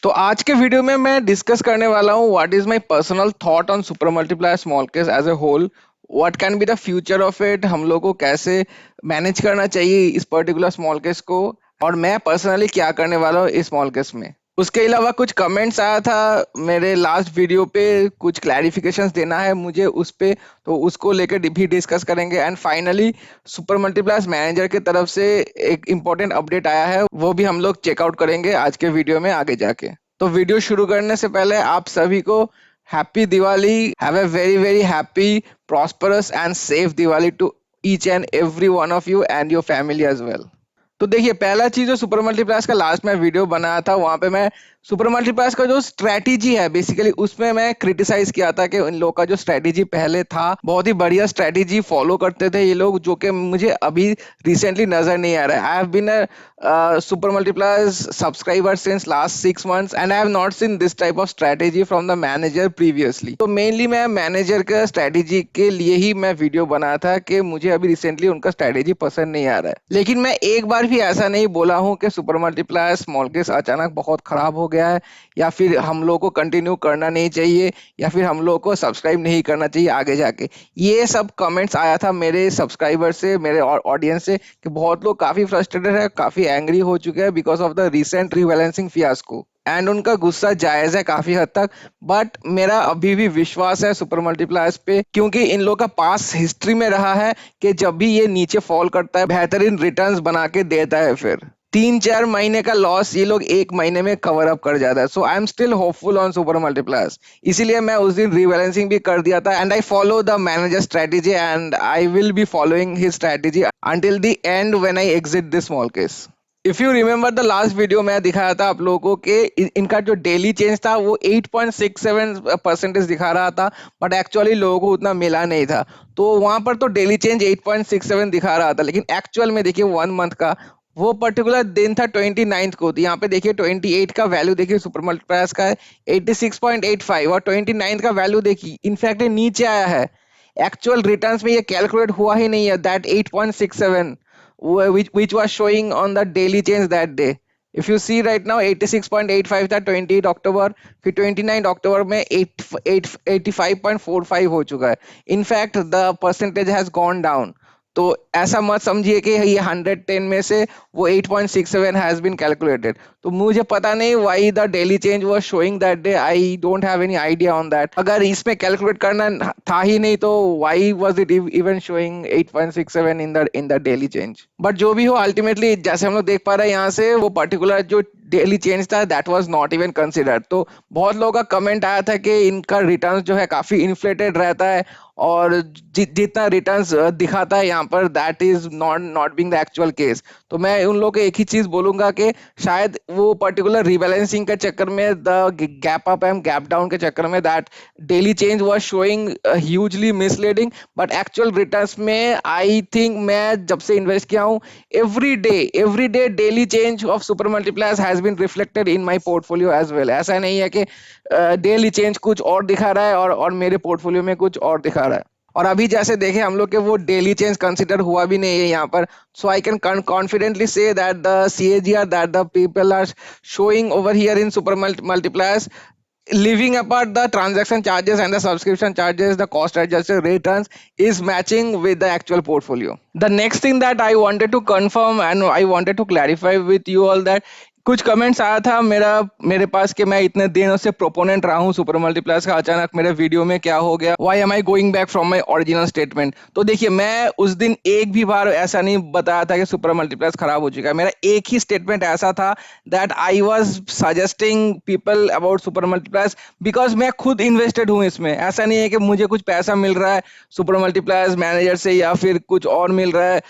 तो आज के वीडियो में मैं डिस्कस करने वाला हूँ what is my personal thought on super multiplier small case as a whole. What can be the future of it, हम लोग को कैसे मैनेज करना चाहिए इस पर्टिकुलर स्मॉल केस को, और मैं पर्सनली क्या करने वाला हूँ इस स्मॉल केस में। उसके अलावा कुछ कमेंट्स आया था मेरे लास्ट वीडियो पे, कुछ क्लैरिफिकेशंस देना है मुझे उस पे, तो उसको लेकर भी डिस्कस करेंगे। And finally super multipliers manager की तरफ से एक इम्पोर्टेंट अपडेट आया है, वो भी हम लोग चेकआउट करेंगे आज के वीडियो में आगे जाके। तो वीडियो शुरू करने से पहले आप सभी को happy Diwali, have a very very happy prosperous and safe Diwali to each and every one of you and your family as well. तो देखिए, पहला चीज जो सुपर मल्टीप्लायर्स का लास्ट में वीडियो बनाया था, वहां पे मैं सुपर मल्टीप्लायर्स का जो स्ट्रेटेजी है बेसिकली उसमें मैं क्रिटिसाइज किया था कि इन लोग का जो स्ट्रेटेजी पहले था बहुत ही बढ़िया स्ट्रेटेजी फॉलो करते थे ये लोग, जो कि मुझे अभी रिसेंटली नजर नहीं आ रहा है। I have been a super multipliers subscriber since last 6 months and I have not seen this type of strategy from the manager previously. तो मेनली मैं मैनेजर का स्ट्रेटेजी के लिए ही मैं वीडियो बनाया था कि मुझे अभी रिसेंटली उनका स्ट्रेटेजी पसंद नहीं आ रहा है। लेकिन मैं एक बार भी ऐसा नहीं बोला हूं कि सुपर मल्टीप्लायर स्मॉल केस अचानक बहुत खराब हो गया है, या फिर हम लोग को कंटिन्यू करना नहीं चाहिए, या फिर हम लोग को सब्सक्राइब नहीं करना चाहिए आगे जाके। ये सब कमेंट्स आया था मेरे सब्सक्राइबर से, मेरे ऑडियंस से, कि बहुत लोग काफी फ्रस्ट्रेटेड है, काफी एंग्री हो चुके हैं because of the recent rebalancing fiasco. And उनका गुस्सा जायज है काफी हद तक, बट मेरा अभी भी विश्वास है सुपर मल्टीप्लायर्स पे, क्योंकि इन लोग का पास हिस्ट्री में रहा है कि जब भी ये नीचे फॉल करता है बेहतरीन रिटर्न्स बना के देता है। फिर 3-4 महीने का लॉस ये लोग एक महीने में कवर अप कर जाता है। So I am still hopeful on super multipliers. इसीलिए मैं उस दिन रीबैलेंसिंग भी कर दिया था, and I follow the manager strategy and I will be following his strategy until the end when I exit this small case. If you remember the last video में दिखाया था आप लोगों को कि इनका जो डेली चेंज था वो 8.67% दिखा रहा था, बट एक्चुअली लोगों को उतना मिला नहीं था। तो वहां पर तो डेली चेंज 8.67 दिखा रहा था, लेकिन एक्चुअल में देखिए 1 मंथ का वो पर्टिकुलर दिन था 29th को। तो यहाँ पे देखिए 28 का वैल्यू देखिए सुपर मल्टीप्लायर्स का है 86.85, और 29th का वैल्यू देखिए इनफैक्ट नीचे आया है। एक्चुअल रिटर्न्स में ये कैलकुलेट हुआ ही नहीं है that 8.67 which was showing on the daily change that day. If you see right now 86.85 था 28 अक्टूबर, फिर 29 अक्टूबर में 85.45 हो चुका है। In fact the percentage has gone down. तो ऐसा मत समझिए कि ये 110 में से वो 8.67 हैज बीन कैलकुलेटेड। तो मुझे पता नहीं why the daily change was showing that day, I don't have any idea on that. अगर इसमें कैलकुलेट करना था ही नहीं तो why was it even showing 8.67 in the daily change. But जो भी हो, अल्टीमेटली जैसे हम लोग देख पा रहे हैं यहाँ से, वो पर्टिकुलर जो डेली चेंज था that was not even considered. तो बहुत लोगों का कमेंट आया था कि इनका रिटर्न जो है काफी इन्फ्लेटेड रहता है, और जितना रिटर्न्स दिखाता है यहाँ पर that is not being the actual case. तो मैं उन लोगों को एक ही चीज बोलूंगा कि शायद वो पर्टिकुलर रिबैलेंसिंग के चक्कर में, the gap up and gap down के चक्कर में, that daily change was showing hugely misleading. But actual returns में आई थिंक मैं जब से इन्वेस्ट किया हूँ, every day daily change of super multipliers has been reflected in my portfolio as well. ऐसा नहीं है कि डेली चेंज कुछ और दिखा रहा है और मेरे पोर्टफोलियो में कुछ और दिखा रहा है। और अभी जैसे देखे हम लोग के वो डेली चेंज कंसिडर हुआ भी नहीं है यहाँ पर। So I can confidently say that the CAGR that the people are showing over here in super multipliers, leaving apart the transaction charges and the subscription charges, the cost adjusted returns is matching with the actual portfolio. The next thing that I wanted to confirm and I wanted to clarify with you all that कुछ comments आया था मेरे पास कि मैं इतने दिनों से proponent रहा हूँ सुपर मल्टीप्लायर्स का, अचानक मेरे वीडियो में क्या हो गया, why am I going back from my original statement. तो देखिए, मैं उस दिन एक भी बार ऐसा नहीं बताया था कि सुपर मल्टीप्लायर्स खराब हो चुका है। मेरा एक ही स्टेटमेंट ऐसा था that I was suggesting people about super multipliers because मैं खुद इन्वेस्टेड हूँ इसमें। ऐसा नहीं है कि मुझे कुछ पैसा मिल रहा है सुपर मल्टीप्लायर्स मैनेजर से या फिर कुछ और मिल रहा है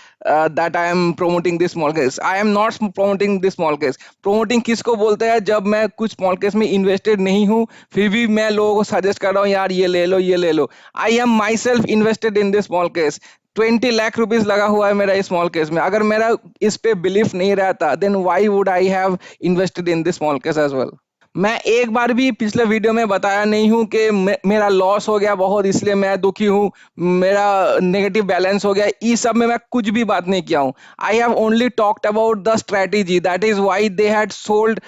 that I am promoting this small case. I am not promoting this small case. Promoting किसको बोलते हैं? जब मैं कुछ स्मॉल केस में इन्वेस्टेड नहीं हूं फिर भी मैं लोगों को सजेस्ट कर रहा हूं यार ये ले लो ये ले लो। I am myself invested in this small case. 20 lakh rupees लगा हुआ है मेरा इस स्मॉल केस में। अगर मेरा इस पे बिलीफ नहीं रहता then why would I have invested in this small case as well. मैं एक बार भी पिछले वीडियो में बताया नहीं हूँ कि मेरा लॉस हो गया बहुत इसलिए मैं दुखी हूँ, मेरा नेगेटिव बैलेंस हो गया, इस सब में मैं कुछ भी बात नहीं किया हूँ। I have only talked about the strategy, that is why they had sold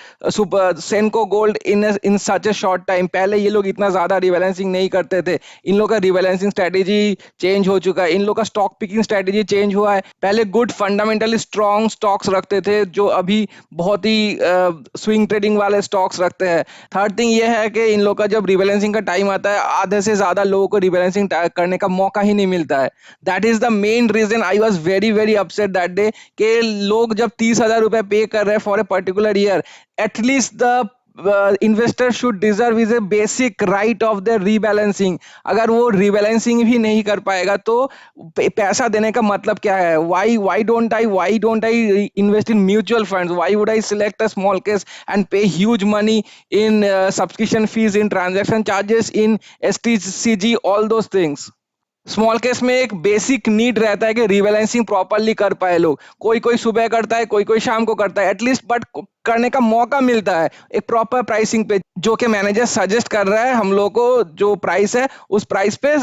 सेनको gold in such A short time. पहले ये लोग इतना ज्यादा रिबैलेंसिंग नहीं करते थे, इन लोग का रिबैलेंसिंग स्ट्रेटेजी चेंज हो चुका है, इन लोग का स्टॉक पिकिंग स्ट्रेटेजी चेंज हुआ है। पहले गुड फंडामेंटली स्ट्रॉन्ग स्टॉक्स रखते थे जो अभी बहुत ही स्विंग ट्रेडिंग वाले स्टॉक्स रखते हैं। थर्ड थिंग ये है कि इन लोग का जब रिबैलेंसिंग का टाइम आता है आधे से ज्यादा लोगों को रिबैलेंसिंग करने का मौका ही नहीं मिलता है। That is the main reason I was very very upset that day कि लोग जब 30,000 रुपए पे कर रहे हैं for a particular year, at least the investor should deserve is a basic right of the rebalancing. अगर वो रीबैलेंसिंग भी नहीं कर पाएगा तो पैसा देने का मतलब क्या है? Why don't I invest in mutual funds? Why would I select a smallcase and pay huge money in subscription fees, in transaction charges, in STCG, all those things? Smallcase में एक basic need रहता है कि rebalancing properly कर पाए लोग। कोई कोई सुबह करता है, कोई कोई शाम को करता है, एटलीस्ट बट करने का मौका मिलता है एक प्रॉपर प्राइसिंग पे, जो कि मैनेजर सजेस्ट कर रहा है हम लोग को। जो प्राइस है उस प्राइस पे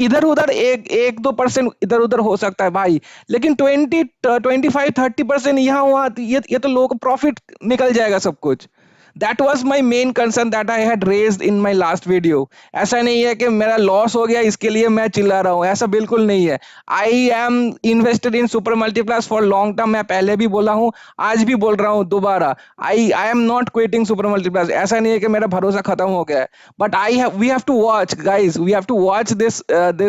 इधर उधर एक एक 2% इधर उधर हो सकता है भाई, लेकिन 20 25 30% यहाँ वहाँ ये तो लोगों को प्रॉफिट निकल जाएगा सब कुछ। That was my main concern that I had raised in my last video. ऐसा नहीं है कि मेरा लॉस हो गया इसके लिए मैं चिल्ला रहा हूँ, ऐसा बिल्कुल नहीं है। I am invested in super multiplex for long term. मैं पहले भी बोला हूँ, आज भी बोल रहा हूँ दोबारा, आई am not quitting super multiplex. ऐसा नहीं है कि मेरा भरोसा खत्म हो गया है, but I have we have to watch guys, we have to watch this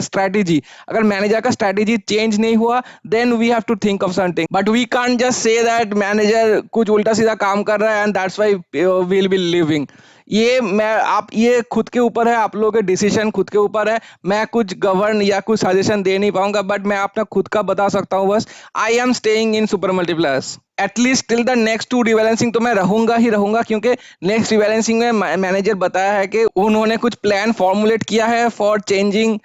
strategy. अगर मैनेजर का स्ट्रेटेजी चेंज नहीं हुआ then we have to think of something, but we can't just say that manager कुछ उल्टा सीधा काम कर रहा है and that's why will be living. ये मैं आप ये खुद के ऊपर है, आप लोगों के डिसीजन खुद के ऊपर है। मैं कुछ गवर्न या कुछ सजेशन दे नहीं पाऊंगा, बट मैं अपना खुद का बता सकता हूँ बस। I am staying in super multiplex at least till the next two rebalancing. तो मैं रहूंगा ही रहूंगा, क्योंकि नेक्स्ट रिबैलेंसिंग में मैनेजर बताया है कि उन्होंने कुछ प्लान फॉर्मुलेट किया है for changing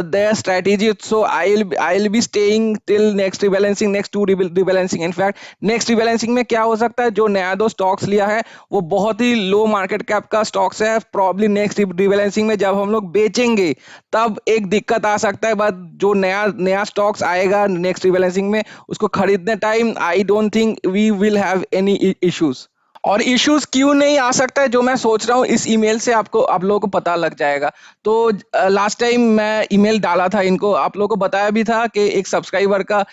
their strategy. So I'll be staying till next rebalancing, next two rebalancing. In fact next rebalancing में क्या हो सकता है, जो नया दो स्टॉक्स लिया है वो बहुत ही लो मार्केट कैप का स्टॉक्स है। प्रॉब्ली नेक्स्ट rebalancing में जब हम लोग बेचेंगे तब एक दिक्कत आ सकता है, बट जो नया नया स्टॉक्स आएगा नेक्स्ट rebalancing में उसको खरीदने time I don't think we will have any issues. और इश्यूज क्यों नहीं आ सकता है जो मैं सोच रहा हूँ, इस ईमेल से आपको आप लोगों को पता लग जाएगा। तो लास्ट टाइम मैं ईमेल डाला था इनको, आप लोगों को बताया भी था कि एक सब्सक्राइबर का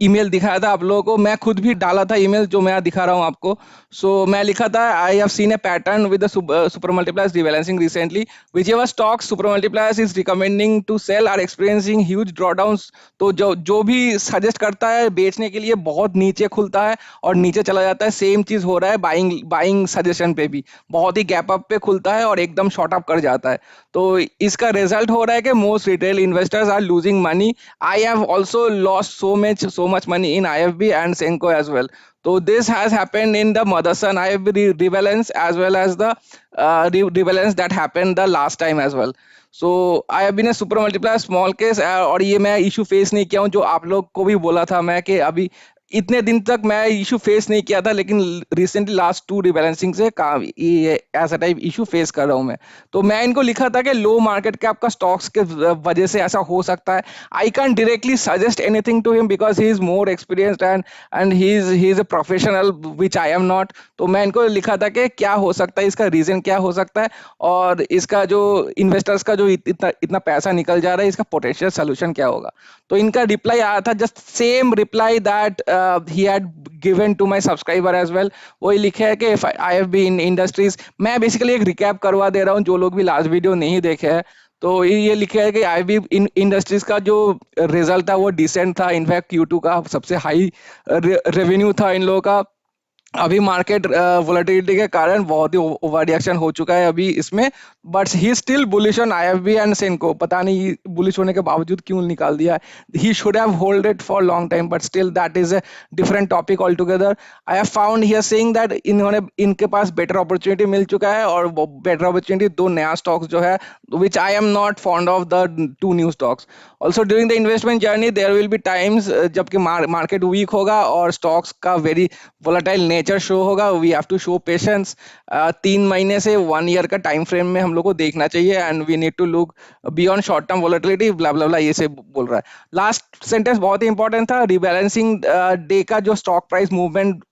ईमेल दिखाया था आप लोगों को। मैं खुद भी डाला था ईमेल जो मैं दिखा रहा हूँ आपको। सो मैं लिखा था I have seen a pattern with the super multipliers rebalancing recently, whichever stocks super multipliers is recommending to sell are experiencing huge drawdowns. तो जो जो भी सजेस्ट करता है बेचने के लिए बहुत नीचे खुलता है और नीचे चला जाता है। सेम चीज हो रहा है बाइंग बाइंग सजेशन पे भी, बहुत ही गैप अप पे खुलता है और एकदम शॉर्ट अप कर जाता है। तो इसका रिजल्ट हो रहा है कि most retail investors are losing money. I have also lost so much money in IFB and Senco as well. So this has happened in the Motherson IFB rebalance as well as the rebalance that happened the last time as well. So I have been a super multiplier small case और ये मैं issue face नहीं किया हूँ जो आप लोग को भी बोला था मैं कि अभी इतने दिन तक मैं इशू फेस नहीं किया था, लेकिन रिसेंटली लास्ट टू रिबैलेंसिंग से ये ऐसा टाइप इशू फेस कर रहा हूं मैं। तो मैं इनको लिखा था कि लो मार्केट कैप का स्टॉक्स के वजह से ऐसा हो सकता है। I can directly suggest anything to him because he is more experienced and he is a professional which I am not. तो मैं इनको लिखा था कि क्या हो सकता है, इसका रीजन क्या हो सकता है, और इसका जो इन्वेस्टर्स का जो इतना इतना पैसा निकल जा रहा है इसका पोटेंशियल सोल्यूशन क्या होगा। तो इनका रिप्लाई आया था just same reply that he had given to my subscriber as well. वही लिखे है कि I have been in industries. मैं बेसिकली एक रिकैप करवा दे रहा हूँ जो लोग भी लास्ट वीडियो नहीं देखे हैं। तो ये लिखे है कि आई बी इन इंडस्ट्रीज का जो रिजल्ट था वो डिसेंट था। इनफैक्ट Q2 का सबसे हाई रेवेन्यू था इन लोगों का। अभी मार्केट वोलेटिलिटी के कारण बहुत ही ओवर रिएक्शन हो चुका है अभी इसमें, but he still bullish on IFB and Senco. पता नहीं बुलिश होने के बावजूद क्यों निकाल दिया है। He should have hold it for long time, but still that is a different topic all together. I have found here saying that इन्होंने इनके पास बेटर अपॉर्चुनिटी मिल चुका है, और बेटर अपॉर्चुनिटी दो नया स्टॉक्स जो है which I am not fond of the two new stocks. Also during the investment journey there will be times जबकि मार्केट वीक होगा और स्टॉक्स का very volatile nature nature show होगा, we have to show patience. 3 महीने से 1 year का time frame में हम लोग को देखना चाहिए, and we need to look beyond short term volatility, blah blah blah, ये से बोल रहा है। लास्ट सेंटेंस बहुत ही इंपॉर्टेंट था, रिबैलेंसिंग डे का जो स्टॉक प्राइस मूवमेंट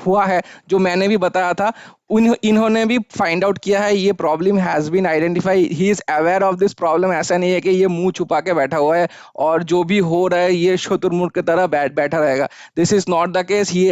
हुआ है, जो मैंने भी बताया था, इन्होंने भी फाइंड आउट किया है, ये problem has been identify, he is aware of this problem. ऐसा नहीं है कि ये मुंह छुपा के बैठा हुआ है और जो भी हो रहा है ये शुतुरमुर्ग की तरह बैठा रहेगा। This is not the case, he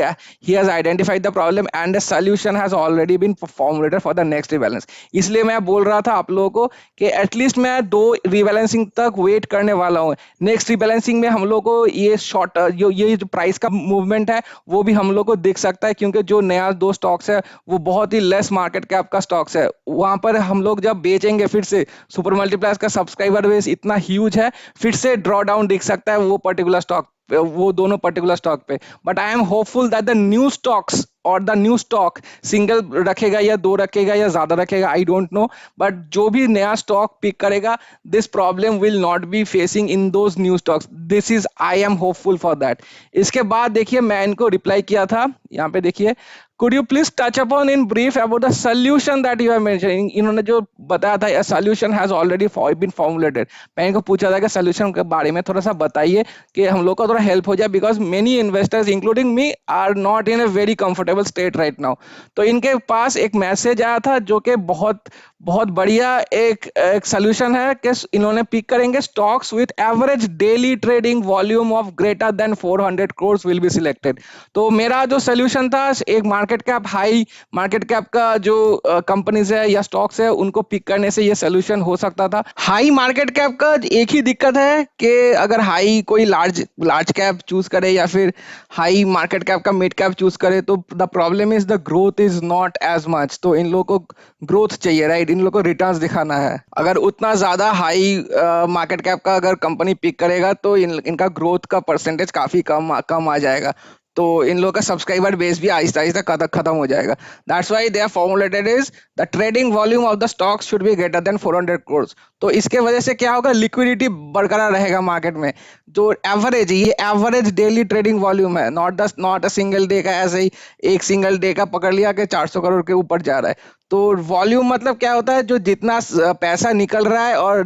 has identified the problem and the solution has already been formulated for the next rebalance. इसलिए मैं बोल रहा था आप लोगों को कि एटलीस्ट मैं 2 रिबैलेंसिंग तक वेट करने वाला हूँ। नेक्स्ट रिबैलेंसिंग में हम लोग को ये शॉर्ट ये जो प्राइस का मूवमेंट है वो भी हम लोग को दिख सकता है, क्योंकि जो नया 2 स्टॉक्स है वो बहुत ही लेस मार्केट कैप का स्टॉक्स है। वहां पर हम लोग जब बेचेंगे फिर से, सुपर मल्टीप्लायर्स का सब्सक्राइबर बेस इतना ह्यूज है, फिर से ड्रॉ डाउन दिख सकता है वो पर्टिकुलर स्टॉक, वो दोनों पर्टिकुलर स्टॉक पे। But I am hopeful that the new stocks और द न्यू स्टॉक सिंगल रखेगा या 2 रखेगा या ज्यादा रखेगा, आई डोंट नो, बट जो भी नया स्टॉक पिक करेगा, this problem will not be facing in those new stocks. This is, I am hopeful for that. इसके बाद देखिए मैं इनको रिप्लाई किया था, यहाँ पे देखिए, could you please touch upon in brief about the solution that you have mentioned? इन्होंने जो बताया था, a solution has already been formulated। मैं इनको पूछा था कि solution के बारे में थोड़ा सा बताइए कि हम लोग को थोड़ा हेल्प हो जाए, because many investors including me are not in a very comfortable state right now। तो इनके पास एक मैसेज आया था जो कि बहुत बहुत बढ़िया एक सोल्यूशन है कि इन्होंने पिक करेंगे stocks with average daily trading volume of greater than 400 crore will be selected. तो मेरा जो सोल्यूशन था, एक market cap, high market cap का जो कंपनीज है या स्टॉक्स है उनको पिक करने से ये सोल्यूशन हो सकता था। हाई मार्केट कैप का एक ही दिक्कत है कि अगर हाई कोई लार्ज कैप चूज करे या फिर हाई मार्केट कैप का मिड कैप चूज करे, तो the problem is the growth is not as much. तो इन लोगों को ग्रोथ चाहिए, राइट, इन लोगों को रिटर्न्स दिखाना है। अगर उतना ज्यादा हाई मार्केट कैप का अगर कंपनी पिक करेगा तो इनका ग्रोथ का परसेंटेज काफी कम आ जाएगा, तो इन लोगों का सब्सक्राइबर बेस भी आहिस्ता आहिस्ता खत्म हो जाएगा। That's why they are formulated is the trading volume of the stocks should be greater than 400 crore. तो इसके वजह से क्या होगा, लिक्विडिटी बरकरार रहेगा मार्केट में। जो एवरेज, ये एवरेज डेली ट्रेडिंग वॉल्यूम है, नॉट अ सिंगल डे का, ऐसे ही एक सिंगल डे का पकड़ लिया कि 400 करोड़ के ऊपर जा रहा है। तो वॉल्यूम मतलब क्या होता है, जो जितना पैसा निकल रहा है और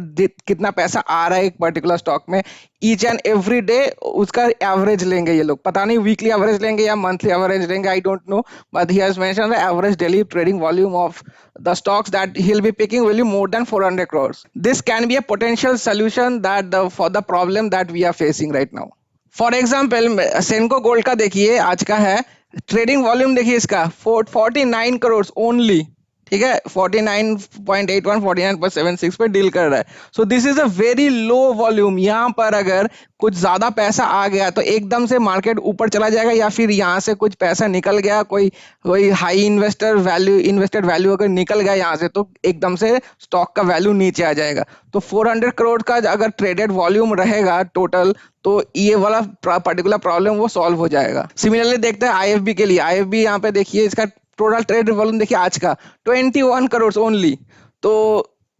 कितना पैसा आ रहा है एक पर्टिकुलर स्टॉक में, ईच एंड एवरी डे उसका एवरेज लेंगे ये लोग। पता नहीं वीकली एवरेज लेंगे या मंथली एवरेज लेंगे, I don't know, but he has mentioned the average daily trading volume of the stocks that he'll be picking will be more than 400 crores. This can be a potential solution for the problem that we are facing right now. For example, सेनको gold का देखिए, आज का है, trading volume देखिए इसका 49 crore only, ठीक है, 49.81 49.76 पे डील कर रहा है। So this is a very low volume. यहाँ पर अगर कुछ ज्यादा पैसा आ गया तो एकदम से मार्केट ऊपर चला जाएगा, या फिर यहाँ से कुछ पैसा निकल गया, कोई हाई इन्वेस्टेड वैल्यू अगर निकल गया यहाँ से, तो एकदम से स्टॉक का वैल्यू नीचे आ जाएगा। तो 400 करोड़ का अगर ट्रेडेड वॉल्यूम रहेगा टोटल, तो ये वाला पर्टिकुलर प्रॉब्लम वो सॉल्व हो जाएगा। सिमिलरली देखते हैं आईएफबी के लिए। आईएफबी यहाँ पे देखिए, इसका टोटल ट्रेड वॉल्यूम देखिए आज का 21 करोड़ ओनली। तो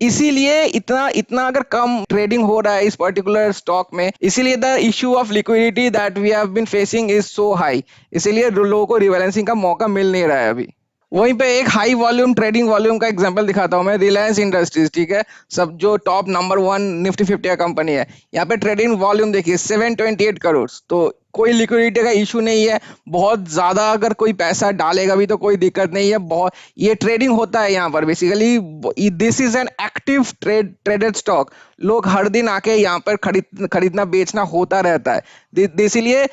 इसीलिए इतना इतना अगर कम ट्रेडिंग हो रहा है इस पर्टिकुलर स्टॉक में, इसीलिए the issue of liquidity that we have been facing is so high. इसीलिए लोगों को रिबैलेंसिंग का मौका मिल नहीं रहा है अभी। वहीं पे एक हाई वॉल्यूम ट्रेडिंग वॉल्यूम का एग्जांपल दिखाता हूं मैं, रिलायंस इंडस्ट्रीज, ठीक है, सब जो टॉप नंबर 1 निफ्टी 50 का कंपनी है। यहाँ पे ट्रेडिंग वॉल्यूम देखिए 728 करोड़। तो कोई लिक्विडिटी का इशू नहीं है, बहुत ज्यादा अगर कोई पैसा डालेगा भी तो कोई दिक्कत नहीं है, बहुत ये ट्रेडिंग होता है यहाँ पर basically. This is an active traded stock. लोग हर दिन आके यहाँ पर खरीदना बेचना होता रहता है। इसीलिए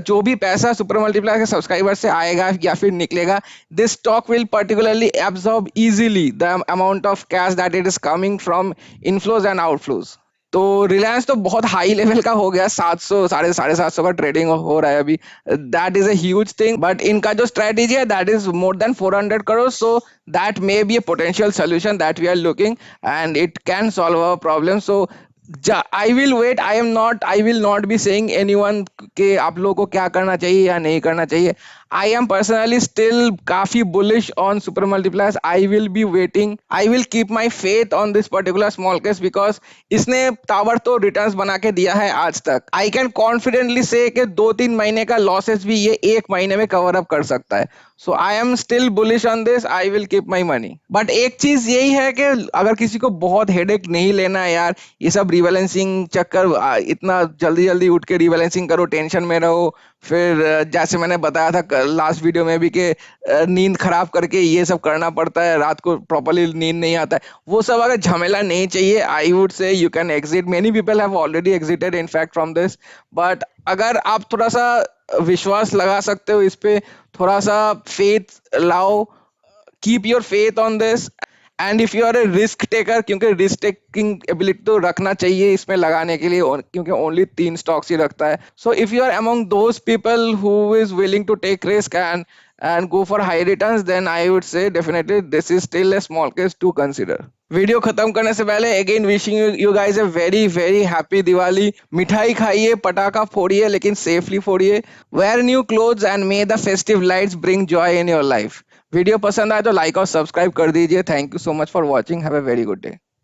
जो भी पैसा सुपर मल्टीप्लायर के सब्सक्राइबर से आएगा या फिर निकलेगा, this stock will particularly absorb easily the amount of cash that it is coming from inflows and outflows. तो रिलायंस तो बहुत हाई लेवल का हो गया, 700 750 का ट्रेडिंग हो रहा है अभी। That is a huge thing, but इनका जो स्ट्रेटेजी है that is more than 400 crore. So that may be a potential solution that we are looking and it can solve our problem. So I will wait. I will not be saying anyone कि आप लोगों को क्या करना चाहिए या नहीं करना चाहिए। I am personally still काफी bullish on super multipliers. I will be waiting. I will keep my faith on this particular small case because इसने ताबड़तोड़ रिटर्न्स बना के दिया है आज तक. I can confidently say कि 2-3 महीने का लॉसेस भी ये एक महीने में कवर अप कर सकता है. So I am still bullish on this. I will keep my money. But एक चीज यही है कि अगर किसी को बहुत हेडेक नहीं लेना है यार, ये सब रिबैलेंसिंग चक्कर, इतना जल्दी जल्दी उठ के रिबैलेंसिंग करो, टेंशन में रहो, फिर जैसे मैंने बताया था लास्ट वीडियो में भी कि नींद खराब करके ये सब करना पड़ता है, रात को प्रॉपरली नींद नहीं आता है, वो सब अगर झमेला नहीं चाहिए, I would say you can exit. Many people have already exerted in fact from this. But अगर आप थोड़ा सा विश्वास लगा सकते हो इस पे, थोड़ा सा फेथ लाओ, keep your faith on this. And if you are a risk taker, क्योंकि रिस्क टेकिंग एबिलिटी तो रखना चाहिए इसमें लगाने के लिए, क्योंकि ओनली 3 स्टॉक्स ही रखता है. So if you are among those people who is willing to take risk and go for high returns, then I would say definitely this is still a small case to consider. Video खत्म करने से पहले again wishing you guys a very very happy Diwali. मिठाई खाइए, पटाखा फोड़िए, लेकिन safely फोड़िए. Wear new clothes and may the festive lights bring joy in your life. Video पसंद आए तो लाइक और सब्सक्राइब कर दीजिए. Thank you so much for watching. Have a very good day.